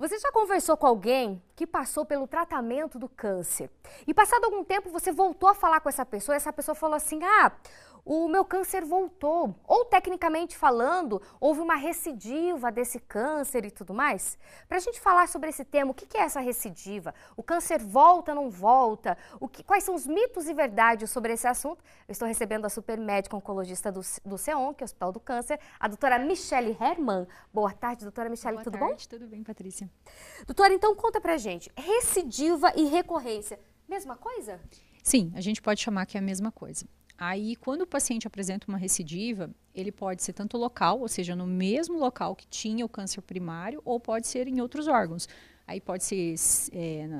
Você já conversou com alguém que passou pelo tratamento do câncer? E passado algum tempo você voltou a falar com essa pessoa e essa pessoa falou assim, o meu câncer voltou. Ou tecnicamente falando, houve uma recidiva desse câncer e tudo mais. Para a gente falar sobre esse tema, o que é essa recidiva? O câncer volta, não volta? Quais são os mitos e verdades sobre esse assunto? Eu estou recebendo a super médica oncologista do CEON, que é o Hospital do Câncer, a doutora Michele Hermann. Boa tarde, doutora Michele, tudo bom? Boa tarde, tudo bem, Patrícia? Doutora, então conta pra gente, recidiva e recorrência, mesma coisa? Sim, a gente pode chamar que é a mesma coisa. Aí, quando o paciente apresenta uma recidiva, ele pode ser tanto local, ou seja, no mesmo local que tinha o câncer primário, ou pode ser em outros órgãos. Aí pode ser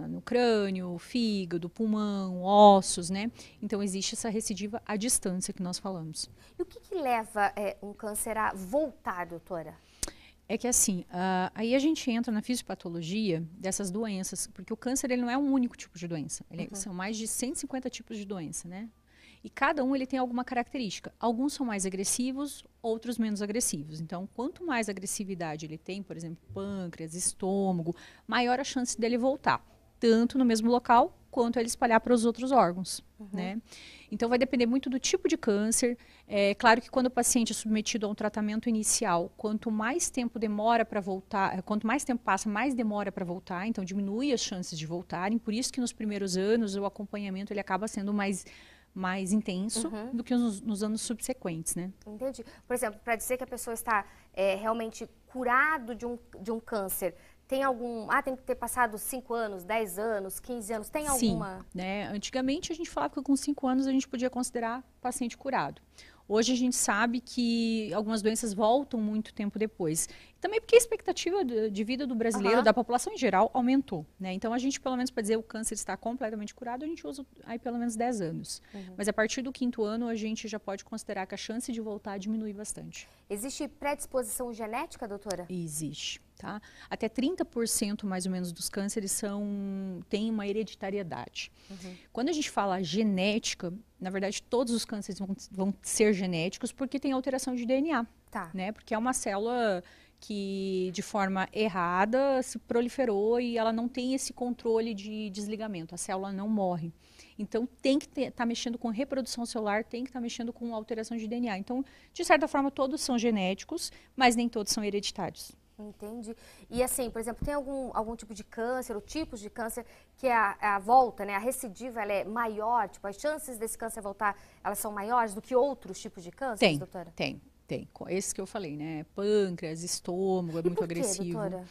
no crânio, fígado, pulmão, ossos, né? Então, existe essa recidiva à distância que nós falamos. E o que leva um câncer a voltar, doutora? É que assim, aí a gente entra na fisiopatologia dessas doenças, porque o câncer ele não é um único tipo de doença, são mais de 150 tipos de doença, né? E cada um ele tem alguma característica. Alguns são mais agressivos, outros menos agressivos. Então, quanto mais agressividade ele tem, por exemplo, pâncreas, estômago, maior a chance dele voltar, tanto no mesmo local, quanto ele espalhar para os outros órgãos, né? Então, vai depender muito do tipo de câncer. É claro que quando o paciente é submetido a um tratamento inicial, quanto mais tempo demora para voltar, quanto mais tempo passa, mais demora para voltar, então diminui as chances de voltarem. Por isso que nos primeiros anos o acompanhamento ele acaba sendo mais intenso do que nos anos subsequentes, né? Entendi. Por exemplo, para dizer que a pessoa está realmente curado de um câncer, tem tem que ter passado 5 anos, 10 anos, 15 anos, tem alguma? Sim, né? Antigamente a gente falava que com 5 anos a gente podia considerar paciente curado. Hoje a gente sabe que algumas doenças voltam muito tempo depois. Também porque a expectativa de vida do brasileiro, da população em geral, aumentou, né? Então a gente, pelo menos para dizer que o câncer está completamente curado, a gente usa aí pelo menos 10 anos. Mas a partir do 5º ano a gente já pode considerar que a chance de voltar diminui bastante. Existe predisposição genética, doutora? Existe. Tá? Até 30% mais ou menos dos cânceres têm uma hereditariedade. Quando a gente fala genética, na verdade todos os cânceres vão ser genéticos porque tem alteração de DNA. Tá. Né? Porque é uma célula que de forma errada se proliferou e ela não tem esse controle de desligamento, a célula não morre. Então tem que estar mexendo com reprodução celular, tem que estar mexendo com alteração de DNA. Então, de certa forma, todos são genéticos, mas nem todos são hereditários. Entendi. E assim, por exemplo, tem algum tipo de câncer ou tipos de câncer que a volta, né, a recidiva, ela é maior? Tipo, as chances desse câncer voltar, elas são maiores do que outros tipos de câncer, doutora? Tem. Esse que eu falei, né? Pâncreas, estômago, é muito agressivo. Doutora?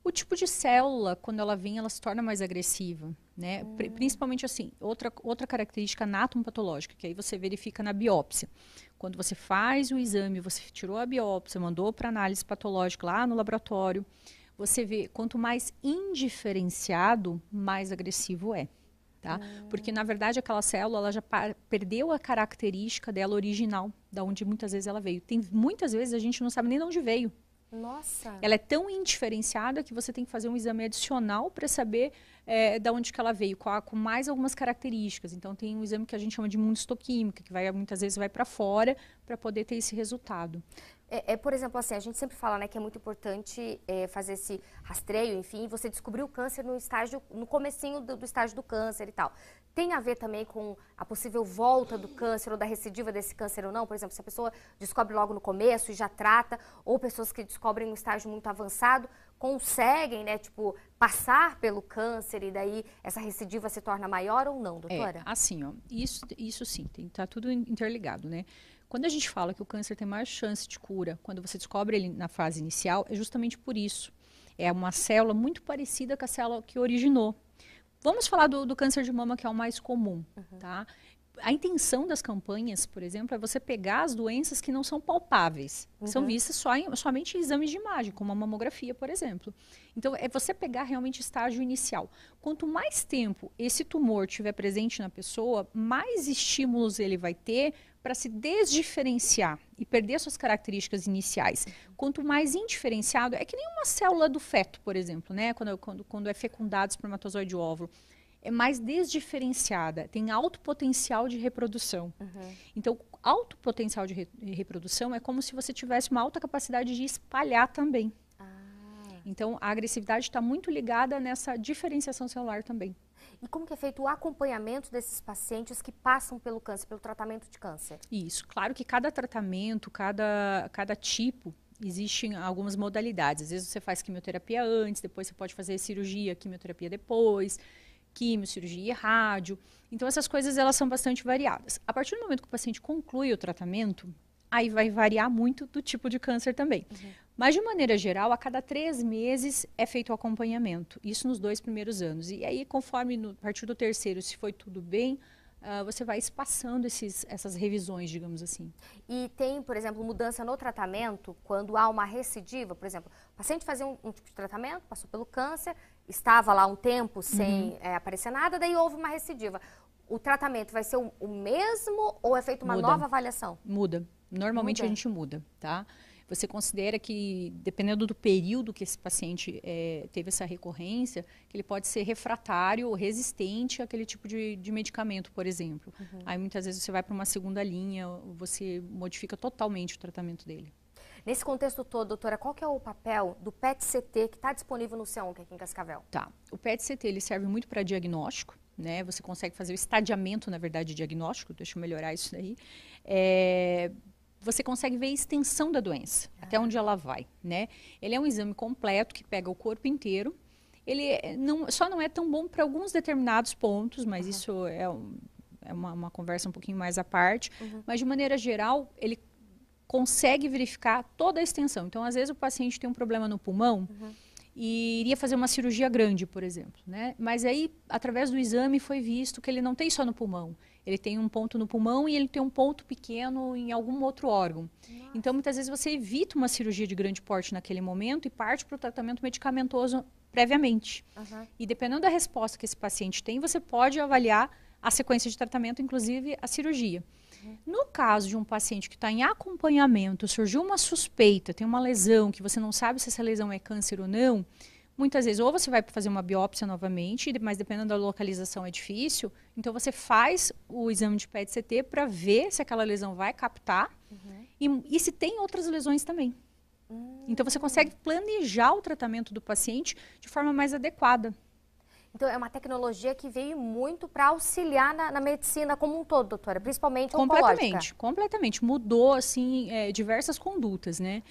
O tipo de célula, quando ela vem, ela se torna mais agressiva, né? Principalmente assim, outra característica anatomopatológica, que aí você verifica na biópsia. Quando você faz o exame, você tirou a biópsia, mandou para análise patológica lá no laboratório, você vê, quanto mais indiferenciado, mais agressivo é. Tá? Porque, na verdade, aquela célula ela já perdeu a característica dela original, da onde muitas vezes ela veio. Muitas vezes a gente não sabe nem de onde veio. Nossa! Ela é tão indiferenciada que você tem que fazer um exame adicional para saber de onde que ela veio, com mais algumas características. Então, tem um exame que a gente chama de imunistoquímica, que muitas vezes vai para fora para poder ter esse resultado. Por exemplo, assim, a gente sempre fala, né, que é muito importante fazer esse rastreio, enfim, você descobrir o câncer no comecinho do estágio do câncer e tal. Tem a ver também com a possível volta do câncer ou da recidiva desse câncer ou não? Por exemplo, se a pessoa descobre logo no começo e já trata, ou pessoas que descobrem um estágio muito avançado, conseguem, né, tipo, passar pelo câncer e daí essa recidiva se torna maior ou não, doutora? Assim, ó, isso sim, tá tudo interligado, né? Quando a gente fala que o câncer tem mais chance de cura, quando você descobre ele na fase inicial, é justamente por isso. É uma célula muito parecida com a célula que originou. Vamos falar do câncer de mama, que é o mais comum, tá? A intenção das campanhas, por exemplo, é você pegar as doenças que não são palpáveis, que são vistas somente em exames de imagem, como a mamografia, por exemplo. Então, é você pegar realmente estágio inicial. Quanto mais tempo esse tumor estiver presente na pessoa, mais estímulos ele vai ter para se desdiferenciar e perder suas características iniciais. Quanto mais indiferenciado, é que nem uma célula do feto, por exemplo, né? Quando é fecundado espermatozoide e óvulo. É mais desdiferenciada, tem alto potencial de reprodução. Então, alto potencial de reprodução é como se você tivesse uma alta capacidade de espalhar também. Então, a agressividade está muito ligada nessa diferenciação celular também. E como que é feito o acompanhamento desses pacientes que passam pelo câncer, pelo tratamento de câncer? Isso, claro que cada tratamento, cada tipo, existem algumas modalidades. Às vezes você faz quimioterapia antes, depois você pode fazer cirurgia, quimioterapia depois, quimio, cirurgia e rádio. Então essas coisas elas são bastante variadas. A partir do momento que o paciente conclui o tratamento, aí vai variar muito do tipo de câncer também. Mas de maneira geral, a cada 3 meses é feito o acompanhamento. Isso nos 2 primeiros anos. E aí, conforme a partir do terceiro, se foi tudo bem, você vai espaçando essas revisões, digamos assim. E tem, por exemplo, mudança no tratamento quando há uma recidiva? Por exemplo, o paciente fazia um tipo de tratamento, passou pelo câncer, estava lá um tempo sem aparecer nada, daí houve uma recidiva. O tratamento vai ser o mesmo ou é feita uma nova avaliação? Muda. Normalmente a gente muda, tá? Você considera que, dependendo do período que esse paciente teve essa recorrência, que ele pode ser refratário ou resistente àquele tipo de medicamento, por exemplo. Aí, muitas vezes, você vai para uma segunda linha, você modifica totalmente o tratamento dele. Nesse contexto todo, doutora, qual que é o papel do PET-CT que está disponível no C1 aqui em Cascavel? Tá. O PET-CT ele serve muito para diagnóstico, né? Você consegue fazer o estadiamento, na verdade, de diagnóstico. Deixa eu melhorar isso daí. Você consegue ver a extensão da doença, até onde ela vai, né? Ele é um exame completo que pega o corpo inteiro. Ele só não é tão bom para alguns determinados pontos, mas isso é uma conversa um pouquinho mais à parte. Mas, de maneira geral, ele consegue verificar toda a extensão. Então, às vezes, o paciente tem um problema no pulmão e iria fazer uma cirurgia grande, por exemplo, né? Mas aí, através do exame, foi visto que ele não tem só no pulmão. Ele tem um ponto no pulmão e ele tem um ponto pequeno em algum outro órgão. Nossa. Então, muitas vezes, você evita uma cirurgia de grande porte naquele momento e parte para o tratamento medicamentoso previamente. E dependendo da resposta que esse paciente tem, você pode avaliar a sequência de tratamento, inclusive a cirurgia. No caso de um paciente que está em acompanhamento, surgiu uma suspeita, tem uma lesão, que você não sabe se essa lesão é câncer ou não, muitas vezes ou você vai fazer uma biópsia novamente, mas dependendo da localização é difícil, então você faz o exame de PET-CT para ver se aquela lesão vai captar e se tem outras lesões também. Então você consegue planejar o tratamento do paciente de forma mais adequada. Então, é uma tecnologia que veio muito para auxiliar na medicina como um todo, doutora, principalmente oncológica. Completamente. Mudou, assim, diversas condutas, né?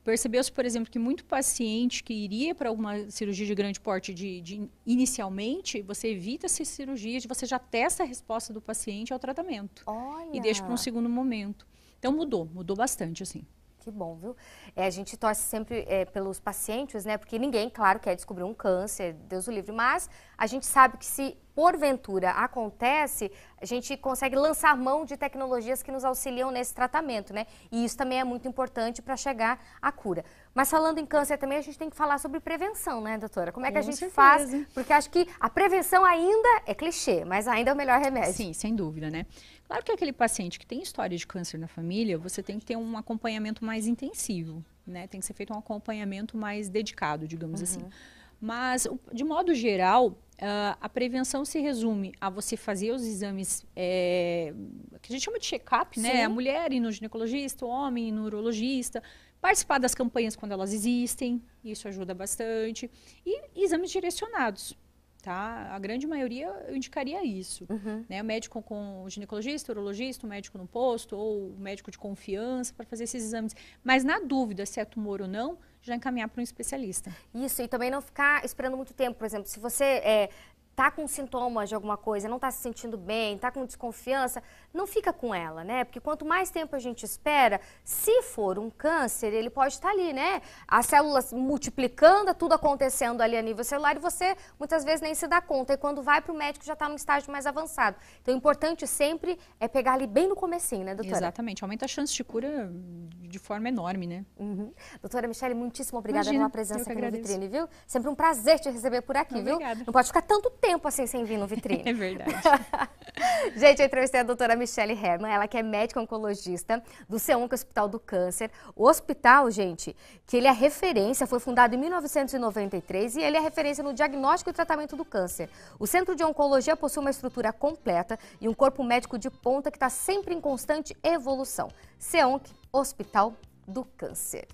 Percebeu-se, por exemplo, que muito paciente que iria para alguma cirurgia de grande porte inicialmente, você evita essas cirurgias, você já testa a resposta do paciente ao tratamento. Olha. E deixa para um segundo momento. Então, mudou bastante, assim. Que bom, viu? A gente torce sempre pelos pacientes, né? Porque ninguém, claro, quer descobrir um câncer, Deus o livre. Mas a gente sabe que se porventura acontece, a gente consegue lançar mão de tecnologias que nos auxiliam nesse tratamento, né? E isso também é muito importante para chegar à cura. Mas falando em câncer também, a gente tem que falar sobre prevenção, né, doutora? Como é que a gente faz? Porque acho que a prevenção ainda é clichê, mas ainda é o melhor remédio. Sim, sem dúvida, né? Claro que aquele paciente que tem história de câncer na família, você tem que ter um acompanhamento mais intensivo, né? Tem que ser feito um acompanhamento mais dedicado, digamos assim. Mas, de modo geral, a prevenção se resume a você fazer os exames que a gente chama de check-up, né? A mulher ir no ginecologista, o homem ir no urologista, participar das campanhas quando elas existem, isso ajuda bastante, e exames direcionados. Tá? A grande maioria eu indicaria isso. Né? O médico com o ginecologista, o urologista, o médico no posto ou o médico de confiança para fazer esses exames. Mas na dúvida se é tumor ou não, já encaminhar para um especialista. Isso, e também não ficar esperando muito tempo. Por exemplo, se você tá com sintomas de alguma coisa, não tá se sentindo bem, tá com desconfiança, não fica com ela, né? Porque quanto mais tempo a gente espera, se for um câncer, ele pode estar ali, né? As células multiplicando, tudo acontecendo ali a nível celular e você muitas vezes nem se dá conta. E quando vai para o médico já está num estágio mais avançado. Então o importante sempre é pegar ali bem no comecinho, né, doutora? Exatamente, aumenta a chance de cura de forma enorme, né? Doutora Michele, muitíssimo obrigada pela presença aqui no Vitrine, viu? Sempre um prazer te receber por aqui, Obrigada. Viu? Não pode ficar tanto tempo assim sem vir no Vitrine. É verdade. Gente, eu entrevistei a doutora Michele Herman, ela que é médica oncologista do C1, que é o Hospital do Câncer. O hospital, gente, que ele é referência, foi fundado em 1993 e ele é referência no diagnóstico e tratamento do câncer. O Centro de Oncologia possui uma estrutura completa e um corpo médico de ponta que está sempre em constante evolução. C1, Hospital do Câncer.